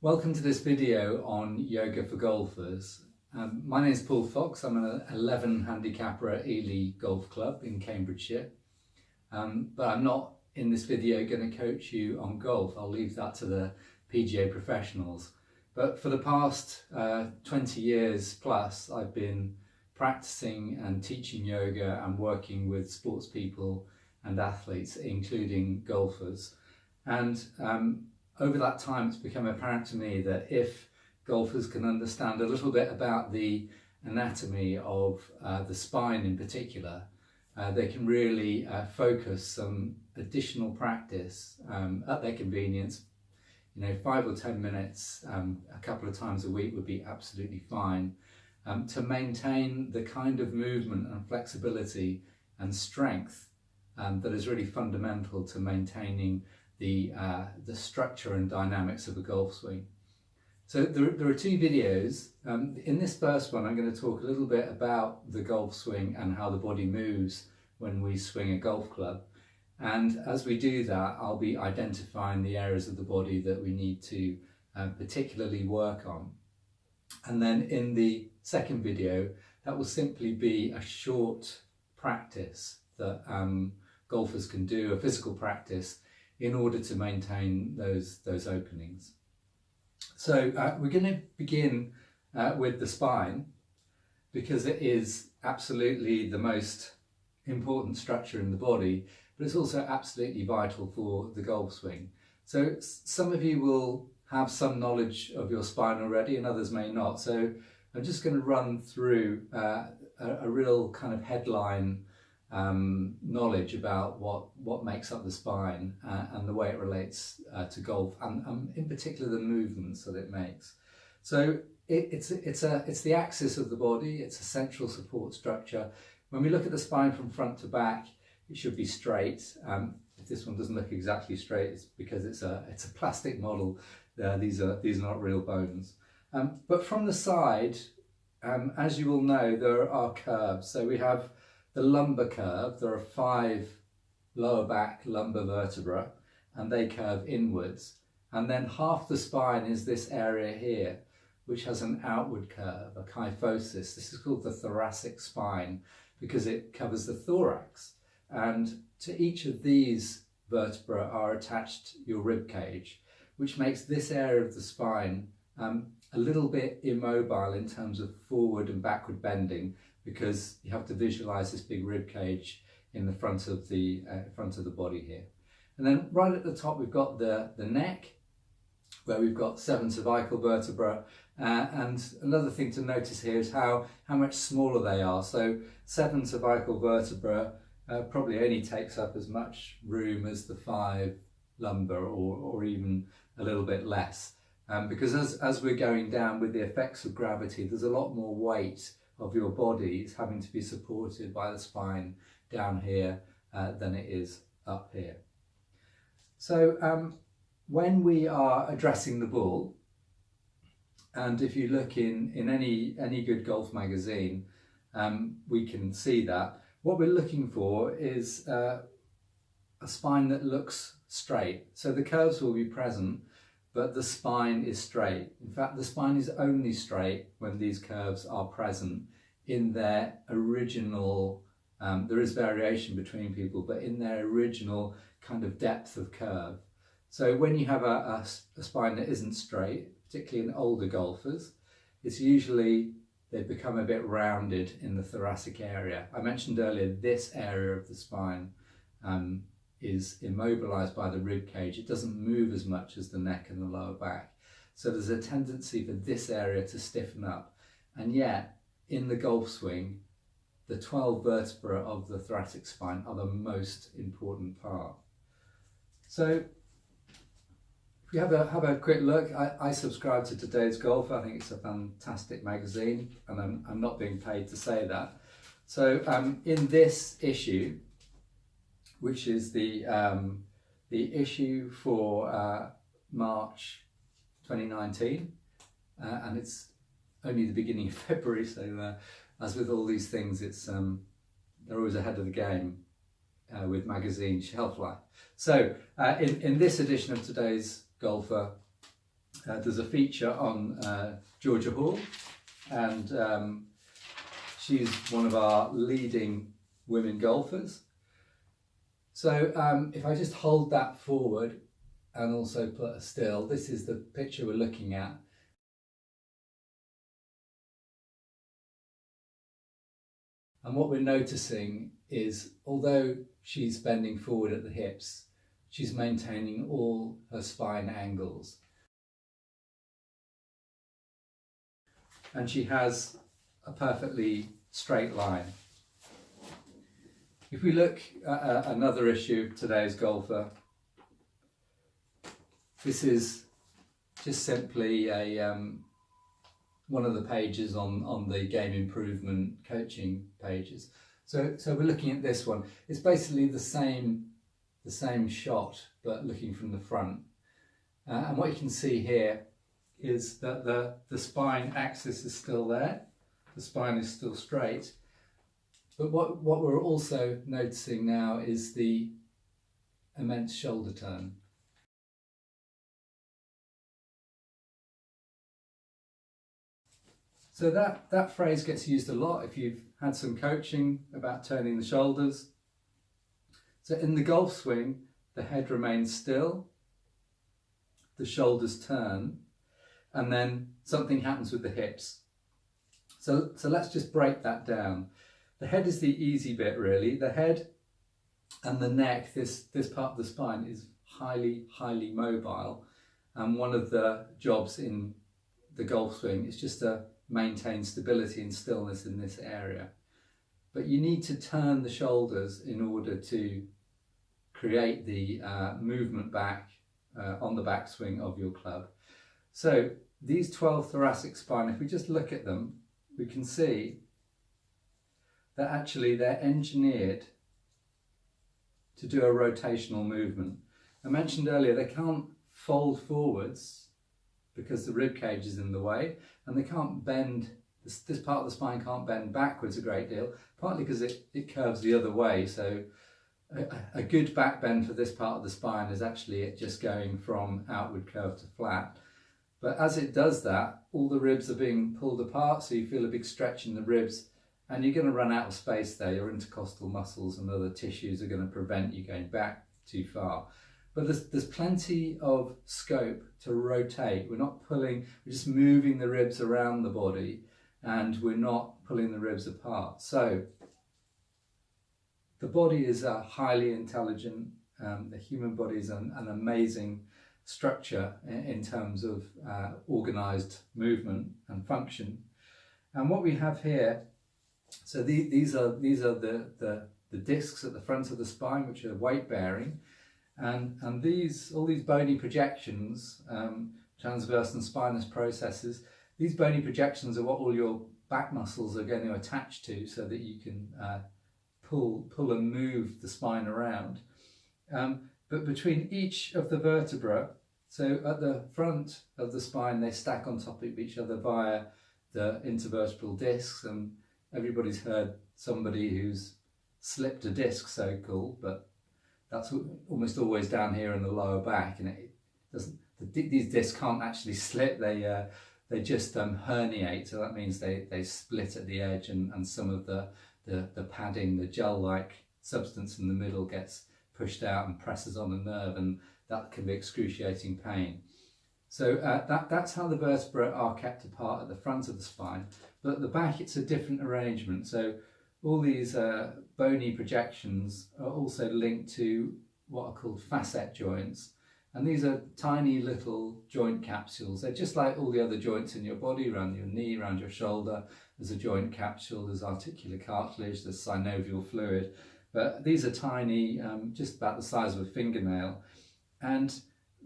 Welcome to this video on yoga for golfers. My name is Paul Fox. I'm an 11 handicapper at Ely Golf Club in Cambridgeshire. But I'm not in this video going to coach you on golf. I'll leave that to the PGA professionals. But for the past 20 years plus, I've been practicing and teaching yoga and working with sports people and athletes, including golfers. And over that time, it's become apparent to me that if golfers can understand a little bit about the anatomy of the spine in particular, they can really focus some additional practice at their convenience. 5 or 10 minutes a couple of times a week would be absolutely fine to maintain the kind of movement and flexibility and strength that is really fundamental to maintaining the structure and dynamics of a golf swing. So there are two videos. In this first one, I'm going to talk a little bit about the golf swing and how the body moves when we swing a golf club. And as we do that, I'll be identifying the areas of the body that we need to particularly work on. And then in the second video, that will simply be a short practice that golfers can do, a physical practice, in order to maintain those openings. So we're going to begin with the spine, because it is absolutely the most important structure in the body, but it's also absolutely vital for the golf swing. So some of you will have some knowledge of your spine already and others may not. So I'm just going to run through a real kind of headline knowledge about what makes up the spine and the way it relates to golf, and in particular the movements that it makes. So it's the axis of the body. It's a central support structure. When we look at the spine from front to back, it should be straight. If this one doesn't look exactly straight, it's because it's a plastic model. These are not real bones. But from the side, as you all know, there are curves. So we have the lumbar curve. There are 5 lower back lumbar vertebrae and they curve inwards. And then half the spine is this area here, which has an outward curve, a kyphosis. This is called the thoracic spine because it covers the thorax. And to each of these vertebrae are attached your rib cage, which makes this area of the spine a little bit immobile in terms of forward and backward bending, because you have to visualize this big rib cage in the front of the body here. And then right at the top we've got the neck, where we've got 7 cervical vertebrae, and another thing to notice here is how much smaller they are. So 7 cervical vertebrae probably only takes up as much room as the 5 lumbar, or even a little bit less, because as we're going down with the effects of gravity, there's a lot more weight of your body is having to be supported by the spine down here than it is up here. So when we are addressing the ball, and if you look in any good golf magazine, we can see that what we're looking for is a spine that looks straight. So the curves will be present, but the spine is straight. In fact, the spine is only straight when these curves are present in their original, there is variation between people, but in their original kind of depth of curve. So when you have a spine that isn't straight, particularly in older golfers, it's usually they become a bit rounded in the thoracic area. I mentioned earlier, this area of the spine is immobilized by the rib cage. It doesn't move as much as the neck and the lower back. So there's a tendency for this area to stiffen up. And yet, in the golf swing, the 12 vertebrae of the thoracic spine are the most important part. So if we have a quick look, I subscribe to Today's Golf. I think it's a fantastic magazine, and I'm not being paid to say that. So in this issue, which is the issue for March 2019, and it's only the beginning of February, so as with all these things, it's they're always ahead of the game with magazine shelf life. So in this edition of Today's Golfer, there's a feature on Georgia Hall, and she's one of our leading women golfers. So if I just hold that forward and also put a still, this is the picture we're looking at. And what we're noticing is, although she's bending forward at the hips, she's maintaining all her spine angles. And she has a perfectly straight line. If we look at another issue of today's golfer, this is just simply one of the pages on the game improvement coaching pages. So we're looking at this one. It's basically the same shot, but looking from the front. And what you can see here is that the spine axis is still there. The spine is still straight. But what we're also noticing now is the immense shoulder turn. So that phrase gets used a lot if you've had some coaching about turning the shoulders. So in the golf swing, the head remains still, the shoulders turn, and then something happens with the hips. So let's just break that down. The head is the easy bit, really. The head and the neck, this part of the spine, is highly mobile. And one of the jobs in the golf swing is just to maintain stability and stillness in this area. But you need to turn the shoulders in order to create the movement back on the backswing of your club. So these 12 thoracic spine, if we just look at them, we can see that actually they're engineered to do a rotational movement. I mentioned earlier they can't fold forwards because the rib cage is in the way, and they can't bend, this part of the spine can't bend backwards a great deal, partly because it curves the other way. So a good back bend for this part of the spine is actually it just going from outward curve to flat. But as it does that, all the ribs are being pulled apart, so you feel a big stretch in the ribs, and you're going to run out of space there. Your intercostal muscles and other tissues are going to prevent you going back too far. But there's plenty of scope to rotate. We're not pulling, we're just moving the ribs around the body, and we're not pulling the ribs apart. So the body is a highly intelligent, the human body is an amazing structure in terms of organized movement and function. And what we have here, so these are the discs at the front of the spine, which are weight bearing. And all these bony projections, transverse and spinous processes, these bony projections are what all your back muscles are going to attach to, so that you can pull and move the spine around. But between each of the vertebrae, so at the front of the spine, they stack on top of each other via the intervertebral discs, and everybody's heard somebody who's slipped a disc, so-called, but that's almost always down here in the lower back, and it doesn't. These discs can't actually slip; they just herniate. So that means they split at the edge, and some of the padding, the gel-like substance in the middle, gets pushed out and presses on the nerve, and that can be excruciating pain. So that's how the vertebrae are kept apart at the front of the spine. But at the back, it's a different arrangement. So all these bony projections are also linked to what are called facet joints. And these are tiny little joint capsules. They're just like all the other joints in your body, around your knee, around your shoulder. There's a joint capsule, there's articular cartilage, there's synovial fluid. But these are tiny, just about the size of a fingernail. And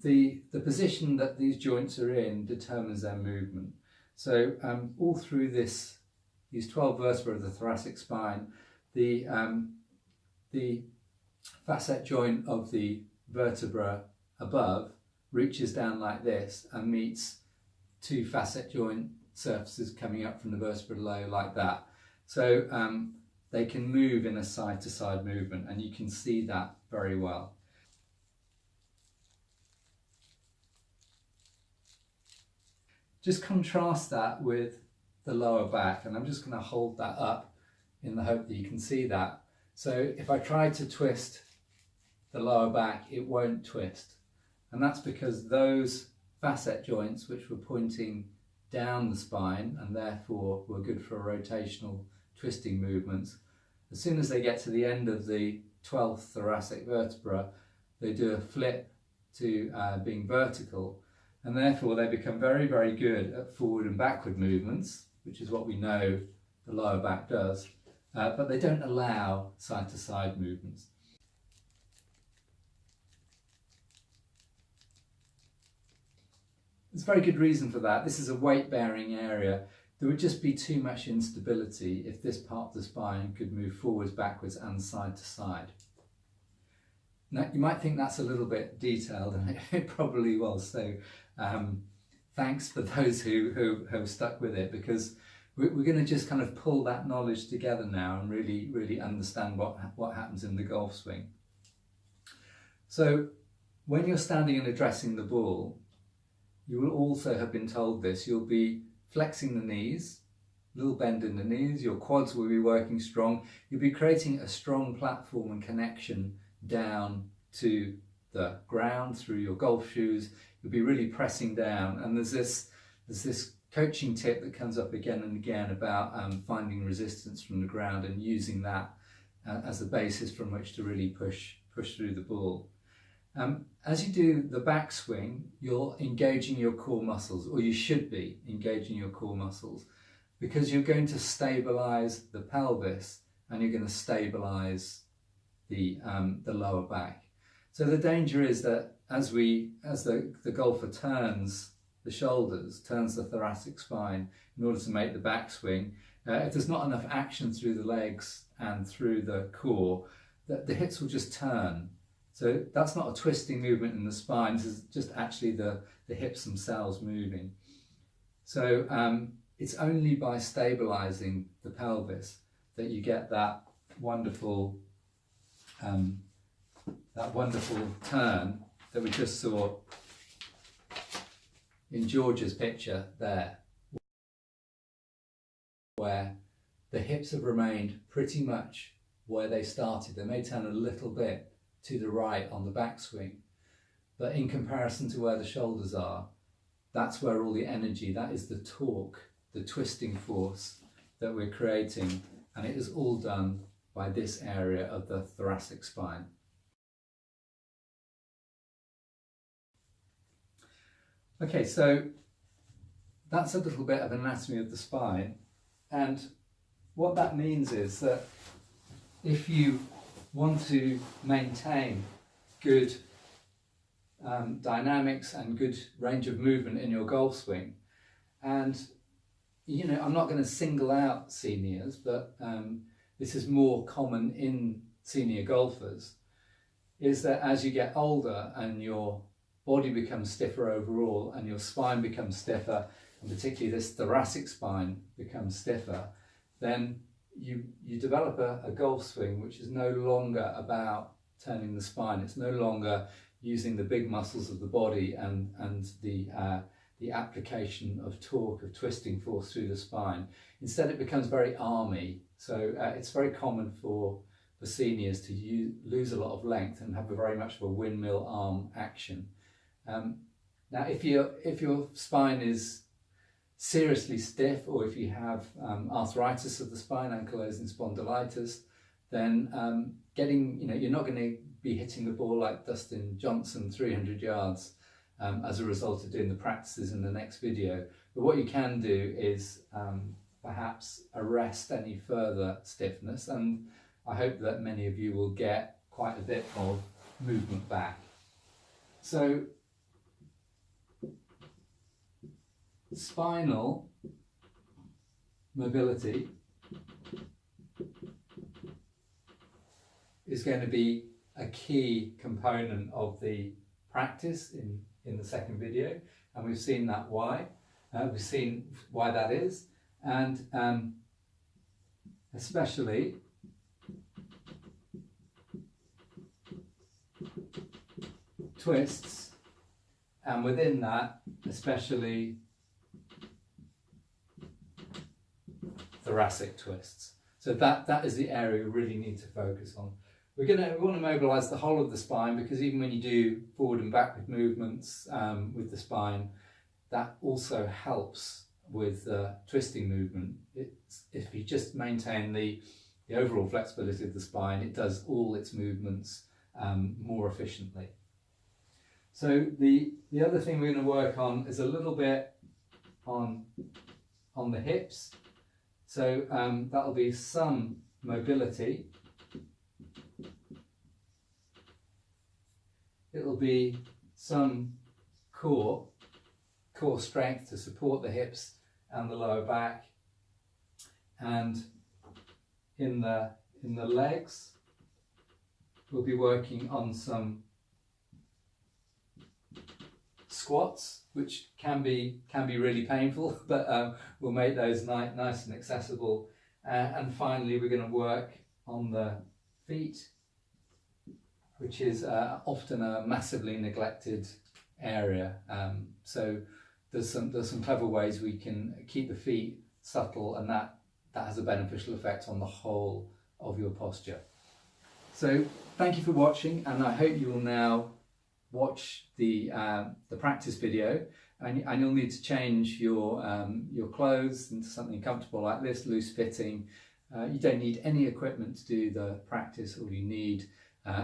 the position that these joints are in determines their movement. So all through these 12 vertebrae of the thoracic spine, the facet joint of the vertebra above reaches down like this and meets two facet joint surfaces coming up from the vertebra below like that. So they can move in a side-to-side movement, and you can see that very well. just contrast that with the lower back, and I'm just going to hold that up in the hope that you can see that. So if I try to twist the lower back, it won't twist, and that's because those facet joints, which were pointing down the spine and therefore were good for rotational twisting movements, as soon as they get to the end of the 12th thoracic vertebra, they do a flip to being vertical, and therefore they become very, very good at forward and backward movements, which is what we know the lower back does, but they don't allow side to side movements. There's very good reason for that. This is a weight-bearing area. There would just be too much instability if this part of the spine could move forwards, backwards and side to side. Now, you might think that's a little bit detailed, and it probably was, so thanks for those who have stuck with it, because we're going to just kind of pull that knowledge together now and really understand what happens in the golf swing. So when you're standing and addressing the ball, you will also have been told this, you'll be flexing the knees, little bend in the knees, your quads will be working strong, you'll be creating a strong platform and connection down to the ground through your golf shoes. You'll be really pressing down, and there's this coaching tip that comes up again and again about finding resistance from the ground and using that as a basis from which to really push through the ball. As you do the backswing, you're engaging your core muscles, or you should be engaging your core muscles, because you're going to stabilize the pelvis and you're going to stabilize the lower back. So the danger is that as the golfer turns the shoulders, turns the thoracic spine in order to make the backswing, if there's not enough action through the legs and through the core, the hips will just turn. So that's not a twisting movement in the spine, this is just actually the hips themselves moving. So it's only by stabilizing the pelvis that you get that wonderful turn that we just saw in George's picture there, where the hips have remained pretty much where they started. They may turn a little bit to the right on the backswing, but in comparison to where the shoulders are, that's where all the energy, that is the torque, the twisting force that we're creating, and it is all done by this area of the thoracic spine. Okay, so that's a little bit of anatomy of the spine, and what that means is that if you want to maintain good dynamics and good range of movement in your golf swing, and I'm not going to single out seniors, but this is more common in senior golfers, is that as you get older and your body becomes stiffer overall and your spine becomes stiffer, and particularly this thoracic spine becomes stiffer, then you develop a golf swing which is no longer about turning the spine. It's no longer using the big muscles of the body and the application of torque, of twisting force through the spine. Instead, it becomes very army. So it's very common for seniors to lose a lot of length and have very much of a windmill arm action. Now, if your spine is seriously stiff, or if you have arthritis of the spine, ankylosing spondylitis, then you're not going to be hitting the ball like Dustin Johnson 300 yards as a result of doing the practices in the next video. But what you can do is perhaps arrest any further stiffness, and I hope that many of you will get quite a bit of movement back. So spinal mobility is going to be a key component of the practice in the second video, and we've seen that why. We've seen why that is, and especially twists, and within that especially thoracic twists. So that is the area we really need to focus on. We want to mobilise the whole of the spine, because even when you do forward and backward movements with the spine, that also helps with the twisting movement. If you just maintain the overall flexibility of the spine, it does all its movements more efficiently. So the other thing we're going to work on is a little bit on the hips. So that'll be some mobility. It'll be some core strength to support the hips and the lower back. And in the legs, we'll be working on some squats, which can be really painful, but we'll make those nice and accessible. And finally, we're going to work on the feet, which is often a massively neglected area. So there's some clever ways we can keep the feet subtle, and that has a beneficial effect on the whole of your posture. So thank you for watching, and I hope you will now watch the practice video, and you'll need to change your clothes into something comfortable like this, loose fitting. You don't need any equipment to do the practice. All you need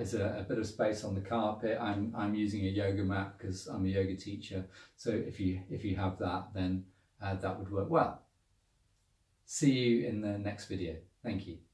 is a bit of space on the carpet. I'm using a yoga mat because I'm a yoga teacher, so if you have that, then that would work well. See you in the next video. Thank you.